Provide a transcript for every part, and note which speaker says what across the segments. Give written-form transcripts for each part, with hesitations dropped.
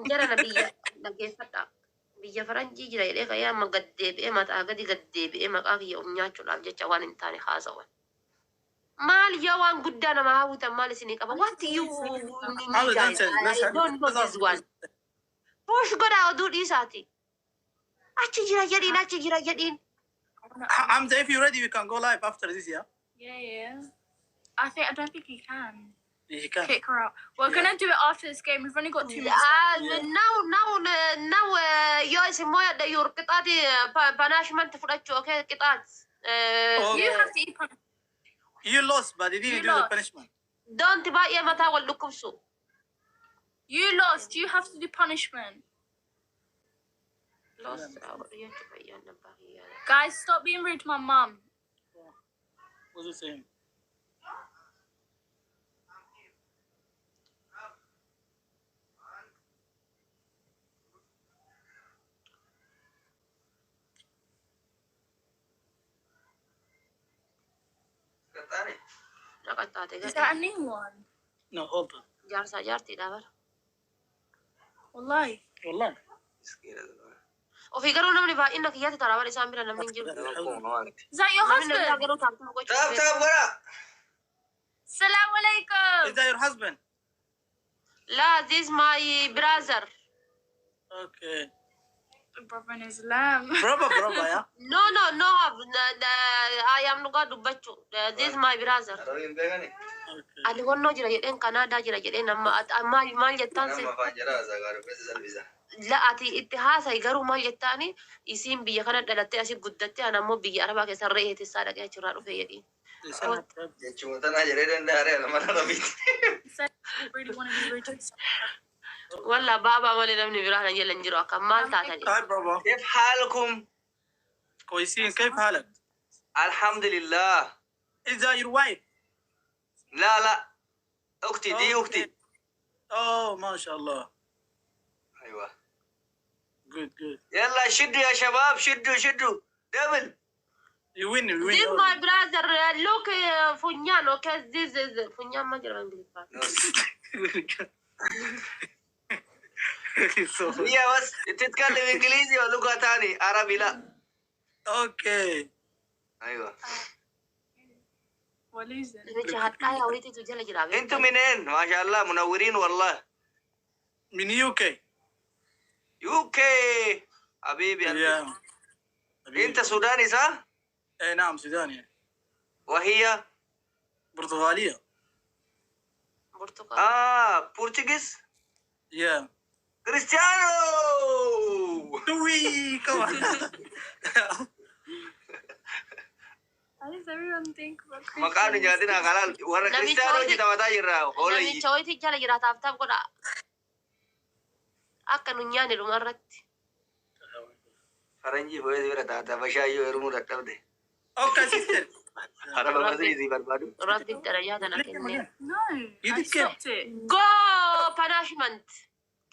Speaker 1: جرنا dhaggeeffadha. Biyya faranjii jira jedhee ka'ee amma gad deebi'ee mataa gadi gad deebi'ee maqaa kiyya nyaachuudhaaf jecha waan hin taane haasawan. Maal yaa waan guddaa nama hawwitan maal isinii qaba? What you need guys? I don't know this one. Push godhaa oduu dhiisaati. Achi jira jedhiin achi jira jedhiin.
Speaker 2: Hamza, if you're ready, we can go live after this, yeah?
Speaker 3: Yeah. I don't think he can.
Speaker 2: You can.
Speaker 3: Kick her out. We're gonna do it after this game. We've only got 2 minutes.
Speaker 1: Now, yoo isin moo yadda yuur qixaati punishment fudhachuu okay qixaat.
Speaker 3: You have to eat punishment.
Speaker 2: You lost, but you didn't do the punishment.
Speaker 1: Don't baay'ee mataa wal dhukkubsu.
Speaker 3: You lost. You have to do punishment. Guys, stop being rude to my mum.
Speaker 2: What's it saying?
Speaker 3: Is that a new one?
Speaker 2: No, hold on.
Speaker 1: Jaarsa jaartiidha bara.
Speaker 3: Wallahi.
Speaker 2: Wallahi.
Speaker 1: Ofii garuu namni baay'ina kiyyaatti taraa bara isaan bira namni hin jiru.
Speaker 3: Is that your
Speaker 1: Namni namni
Speaker 3: husband?
Speaker 1: garuu taa'u gochuu.
Speaker 4: Taap wara.
Speaker 3: Salaam alaikum.
Speaker 2: Is that your husband?
Speaker 1: La, this is my brother.
Speaker 2: Okay.
Speaker 3: Brother in Islam.
Speaker 2: Brother, yeah?
Speaker 1: No, I am not dubbachuu. This is my brother.
Speaker 4: Arabiin beekani.
Speaker 2: Okay.
Speaker 1: Ani wannoo jira jedheen Kanaadaa jira jedheen amma maal jettaan si.
Speaker 4: Nama afaan jara zagaaru besa salbisa.
Speaker 1: La ati itti haasa'i garuu maal jettaani isiin biyya kana dhalattee asii guddattee ani ammoo biyya Arabaa keessa re'ee tissaa dhaqee achirraa dhufee jedhiin.
Speaker 4: Jechuun tanaa jedhee danda'are mana Arabiiti.
Speaker 3: Said I really want to be rude to someone.
Speaker 1: Walla baabaa malee namni biraa na jala hin jiru akka maal taata jedhe.
Speaker 2: Hi, brother.
Speaker 4: كيف حالكم؟
Speaker 2: كويسين. كيف حالك؟
Speaker 4: الحمد لله.
Speaker 2: Is that your wife?
Speaker 4: لا أختي دي أختي.
Speaker 2: Oh, ما شاء الله.
Speaker 4: أيوة.
Speaker 2: Good.
Speaker 4: يلا شدوا يا شباب شدوا دبل.
Speaker 2: You win.
Speaker 1: This is my brother. Look, Funyan. Okay, this is Funyan. ما جرى English.
Speaker 4: هي بس تتكلم إنجليزي ولغة تاني عربي لا.
Speaker 2: Okay.
Speaker 4: أيوة.
Speaker 3: What is it?
Speaker 1: Namichi haadhaa walitti tu jala jira.
Speaker 4: أنتم منين؟ ما شاء الله منورين والله.
Speaker 2: من UK.
Speaker 4: UK. حبيبي
Speaker 2: Yeah.
Speaker 4: أنت سوداني صح؟
Speaker 2: اي نعم سوداني.
Speaker 4: وهي؟
Speaker 2: برتغالية.
Speaker 1: برتقال.
Speaker 4: بورتوغيز؟
Speaker 2: Yeah.
Speaker 4: كريستيانو.
Speaker 2: Wee, come on.
Speaker 3: How does everyone think about
Speaker 4: مكانو جاتنا خلال ورا كريستيانو جتا متى جرا هولي.
Speaker 1: Namicha walitti jala jira taaf godha. Akka nu nyaanne dhumarratti.
Speaker 4: فرنجي فويس برا تاتا بشايو يرمو رتبدي.
Speaker 2: Okay, sister.
Speaker 4: أنا بمسي زي بربادو.
Speaker 1: Rabbi darajaa kana kenne.
Speaker 3: No,
Speaker 2: You
Speaker 3: I
Speaker 2: did
Speaker 3: stopped it.
Speaker 1: Go punishment.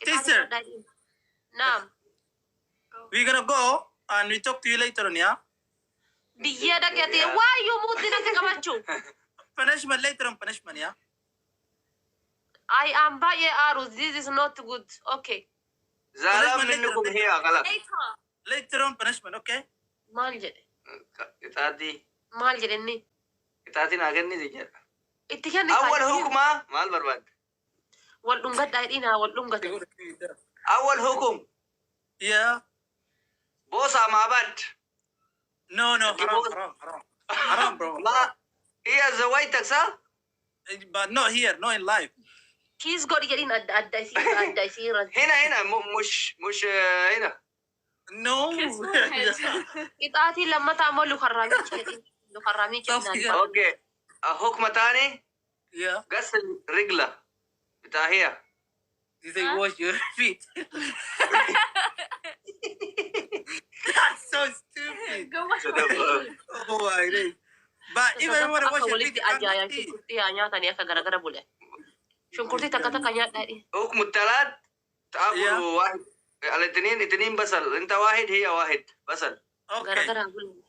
Speaker 2: Sister.
Speaker 1: Naam.
Speaker 2: We're gonna go and we talk to you later on, yeah?
Speaker 1: Biyya dhaqeeti. Why you move dinatti qabachuu?
Speaker 2: Punishment later on, punishment, yeah?
Speaker 1: I am baay'ee aaru. This is not good. Okay.
Speaker 4: زعلان منكم هي غلط.
Speaker 3: Later.
Speaker 2: Later on, punishment, okay?
Speaker 1: Maal jedhe?
Speaker 4: إتادي
Speaker 1: Maal jedhe inni?
Speaker 4: إتادي ناقني زي
Speaker 1: Itti kenni.
Speaker 4: أول حكمة مال برباد.
Speaker 1: Wal dhungadhaa hidhiina wal dhungate.
Speaker 4: أول حكم
Speaker 2: Yeah.
Speaker 4: بوسة مع بعض.
Speaker 2: No, haram. Haram, bro.
Speaker 4: ما هي زواجتك صح؟
Speaker 2: But not here, not in life.
Speaker 1: Kiis godhi jedhiin adda isii irratti.
Speaker 4: هنا مش هنا.
Speaker 2: No.
Speaker 3: Kiss my head.
Speaker 1: Qixaatii lammataa ammoo lukarraamichi jedhiin. Lukarraamichi jedhiin.
Speaker 4: أوكي. حكمة تاني
Speaker 2: Yeah.
Speaker 4: غسل رجله بتاع هي.
Speaker 2: You say wash your feet. That's so stupid.
Speaker 3: Go wash my feet.
Speaker 2: Oh my God. But even when I wash
Speaker 1: Akka
Speaker 2: your feet,
Speaker 1: walitti
Speaker 2: you can't
Speaker 1: ajaa'iban
Speaker 2: see.
Speaker 1: shunkurtii haa nyaatanii akka garagara bule. Shunkurtii takka takka nyaadhaa hidhi.
Speaker 4: حكم الثلاث تأكل واحد على اثنين بصل انت واحد هي واحد بصل.
Speaker 2: Okay.
Speaker 1: Garagara bule.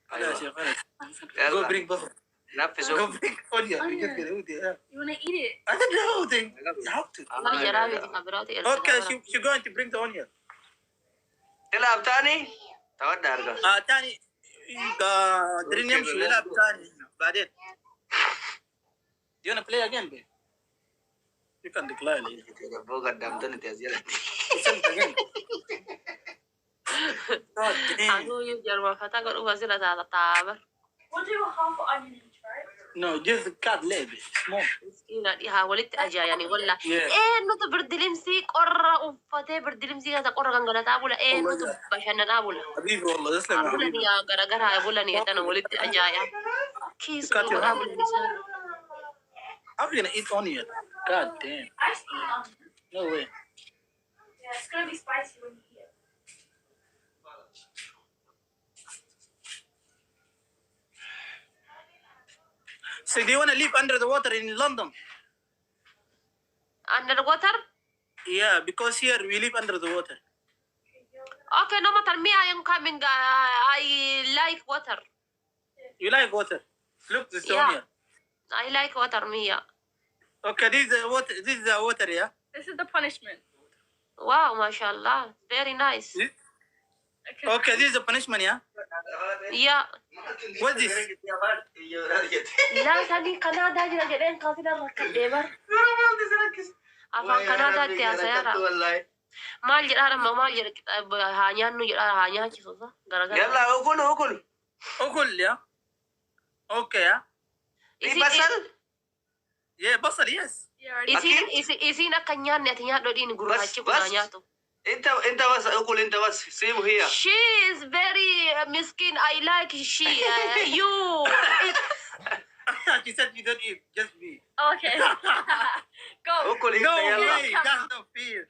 Speaker 2: خلاص يا خلاص. Go
Speaker 4: يلا
Speaker 2: bring buffer.
Speaker 4: نفسه.
Speaker 2: Go pick onion. We get it. Yeah.
Speaker 3: You wanna eat it?
Speaker 2: I don't know. You have to.
Speaker 1: والله جرابي خبراتي
Speaker 2: Okay, she's going to bring the onion.
Speaker 4: تلعب تاني؟ تودع أرجع.
Speaker 2: تاني درين يمشي يلعب تاني بعدين. Do you wanna play again, babe? You can declare it.
Speaker 4: بو قدمتني تزيل.
Speaker 2: Send it again. God damn.
Speaker 1: أقول يجر ما فتاة قالوا وزير هذا طابر.
Speaker 3: We'll do a half onion each, right?
Speaker 2: No, just cut leg. Small.
Speaker 1: مسكينة دي حاولت أجا يعني ولا
Speaker 2: Yeah.
Speaker 1: إيه نوتو بردلمسي قرة وفتاة بردلمسي هذا قرة كان تابولا إيه نوتو بشان تابولا.
Speaker 2: حبيبي والله تسلم يا
Speaker 1: أقول
Speaker 2: حبيبي.
Speaker 1: يا غرغرة أقول لني أنا ولدت أجا يا كيس
Speaker 2: Cut your
Speaker 1: أقول الإنسان.
Speaker 2: How are you gonna eat onion? God damn.
Speaker 3: I just eat onion.
Speaker 2: No way.
Speaker 3: Yeah, it's gonna be spicy when you eat it.
Speaker 2: So do you wanna live under the water in London?
Speaker 1: Under the water?
Speaker 2: Yeah, because here we live under the water.
Speaker 1: Okay, no matter me, I am coming. I like water.
Speaker 2: You like water? Look, this is
Speaker 1: Yeah.
Speaker 2: onion.
Speaker 1: I like water, Mia.
Speaker 2: Okay, this is the water. This is the water, yeah.
Speaker 3: This is the punishment.
Speaker 1: Wow, mashallah, very nice.
Speaker 2: Okay, this is the punishment, yeah.
Speaker 1: Yeah.
Speaker 2: What's this?
Speaker 1: لا ثاني كندا جرا جرين كافينا ركب ديبر. أفان كندا تيا سيارة. ما جرا ما جرا هانيان نو جرا هانيان كيسوسا.
Speaker 4: يلا أكل.
Speaker 2: أكل يا. Okay, yeah.
Speaker 4: في بصل؟
Speaker 2: Yeah, بصل, yes.
Speaker 3: You already
Speaker 1: Isin akan yan netinya do din guru haji kunanya tu.
Speaker 4: أنت بس أكل أنت بس سيبه هي.
Speaker 1: She is very miskin. I like she. You.
Speaker 2: She said you don't eat, just me.
Speaker 3: Okay. Go.
Speaker 4: أكل
Speaker 2: No
Speaker 4: أنت يلا.
Speaker 2: way, that's not fair.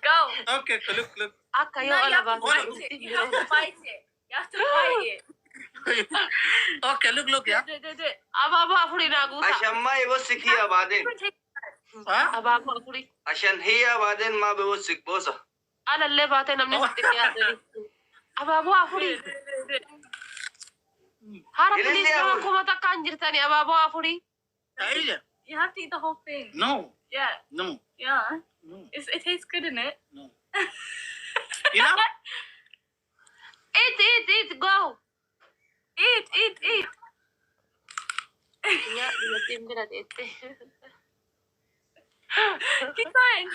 Speaker 3: Go.
Speaker 2: Okay, look.
Speaker 1: Aka yo
Speaker 3: No, you
Speaker 1: ala
Speaker 3: have
Speaker 1: ba.
Speaker 3: to bite it. You have to bite it. You have to bite it.
Speaker 2: Okay, look, yeah.
Speaker 3: Do it.
Speaker 1: Aba ba afuri na guta.
Speaker 4: عشان ما يوسك هي بعدين.
Speaker 2: Huh?
Speaker 1: Aba ba afuri.
Speaker 4: عشان هي بعدين ما بيوسك بوسة.
Speaker 1: Ala le ba te namni stikiya dali. Aba ba afuri. Harap
Speaker 4: Ilan
Speaker 1: ni
Speaker 4: niya
Speaker 1: sa
Speaker 4: ako?
Speaker 1: ko matakan jirtani aba ba afuri.
Speaker 2: Aisha.
Speaker 3: You have to eat the whole thing.
Speaker 2: No,
Speaker 3: Yeah.
Speaker 2: no,
Speaker 3: Yeah.
Speaker 2: no,
Speaker 3: It tastes good, in it?
Speaker 2: no. You know?
Speaker 1: Eat, go.
Speaker 3: Eat.
Speaker 1: Ya, dia tim berat ete.
Speaker 3: Keep going.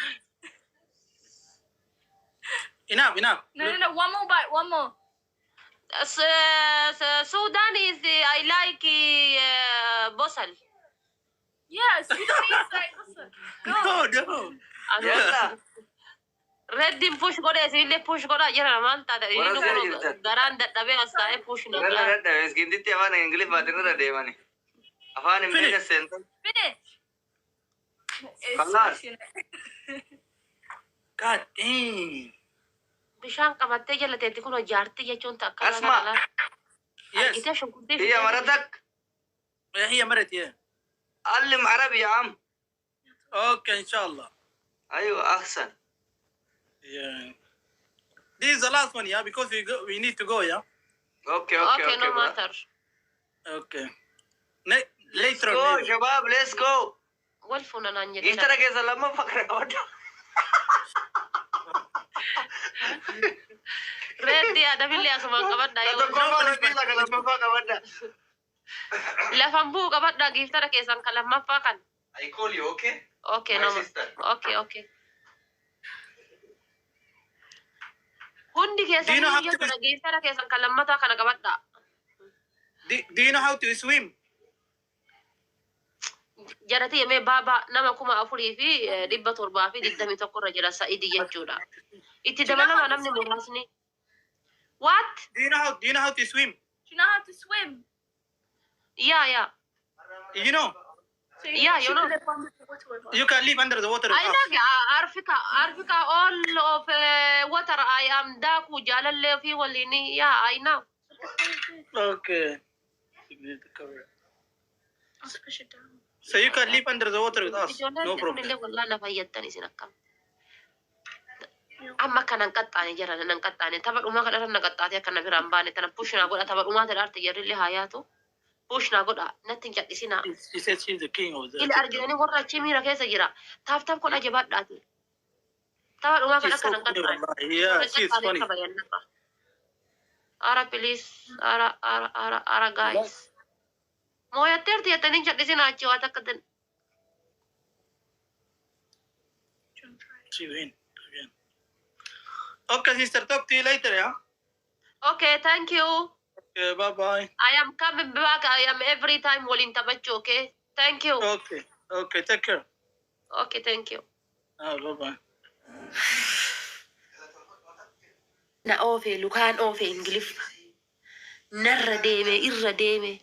Speaker 2: Enough.
Speaker 3: No. One more bite. One more.
Speaker 1: Sudan is I like bosal.
Speaker 3: Yes. You don't eat like this.
Speaker 2: No.
Speaker 4: يلا.
Speaker 1: Red dim push gore sile push gore jara manta da
Speaker 4: Wala
Speaker 1: ino
Speaker 4: sila
Speaker 1: ko
Speaker 4: jirta.
Speaker 1: garan da dabe asta e push na
Speaker 4: يلا رد بس كنت أفان إنجليز بعدين رد يماني. أفان إمريكا سنتر.
Speaker 3: Finish. It's
Speaker 4: خلاص.
Speaker 3: spicy, innit?
Speaker 2: God damn.
Speaker 1: bishan kamatte jala tete kuno jarti ya chonta kala
Speaker 4: أسمع.
Speaker 2: Yes.
Speaker 1: ita shon kunte
Speaker 4: هي مرتك.
Speaker 2: هي مرت yeah.
Speaker 4: علم عربي يا عم.
Speaker 2: Okay, inshallah.
Speaker 4: أيوة أحسن.
Speaker 2: Yeah. This is the last one, yeah, because we need to go, yeah.
Speaker 4: أوكي
Speaker 1: okay no
Speaker 4: bro.
Speaker 1: matter
Speaker 2: Okay. Later
Speaker 4: Go
Speaker 2: on. maybe.
Speaker 4: شباب let's go.
Speaker 1: walfuna nanye
Speaker 4: إنترا كيس لما فكر كودا.
Speaker 1: red ya da billi asuma kabadda yo
Speaker 4: Kau bisa kalau lama fak kawada.
Speaker 1: la fambu kabadda giftara kesan kala mafakan
Speaker 4: I call you, okay?
Speaker 1: okay
Speaker 4: My
Speaker 1: no
Speaker 4: sister.
Speaker 1: okay hundi kesan
Speaker 2: Do you know how
Speaker 1: yo
Speaker 2: to-
Speaker 1: da giftara kesan kala mata kana kabadda
Speaker 2: Do you know how to swim?
Speaker 1: jarati me baba nama kuma afuri fi dibba torba fi diddami tokko jira saidi jechuudha itti dabalama namni murasni what
Speaker 2: Do you know how to swim?
Speaker 3: Do you know how to swim?
Speaker 1: yeah
Speaker 2: You know,
Speaker 3: So
Speaker 1: Yeah, you know.
Speaker 3: live under the water with us.
Speaker 2: you can live under the water.
Speaker 1: I like Africa all of water I am daku jalalle fi walini yeah I know
Speaker 2: Okay.
Speaker 3: Let's push it down.
Speaker 2: So you can live under the water with us. No problem.
Speaker 1: Ijoolleen wallahi na fayyadtan isin akkam amma kanan qaxxaane jara nan qaxxaane tapha dhumaa kadhatan na qaxxaate akka na biraan baane tana pushina godha tapha dhumaa tadhaarte jarrillee haa yaatu push naa godha natti hin cadhisinaa.
Speaker 2: She said she's the king of the.
Speaker 1: Ila argitanii warra achii miira keessa jira. Taaf godha jabaadhaati. Tapha dhumaa kan
Speaker 2: She's so
Speaker 1: akka nan
Speaker 2: funny,
Speaker 1: qaxxaale.
Speaker 2: wallahi. Yeah, she's funny.
Speaker 1: Ara please, ara guys. Mooyatteerti jettanii cadhisinaa achii waa takka tan.
Speaker 2: She win again. Okay, sister, talk to you later, yeah?
Speaker 1: Okay, thank you.
Speaker 2: Okay, bye-bye.
Speaker 1: I am coming back. I am every time willing tabachu, okay? Thank you.
Speaker 2: Okay, take care.
Speaker 1: Okay, thank you.
Speaker 2: Bye-bye.
Speaker 1: Na oofe lukaan oofe ingiliffa. Narra deeme irra deeme.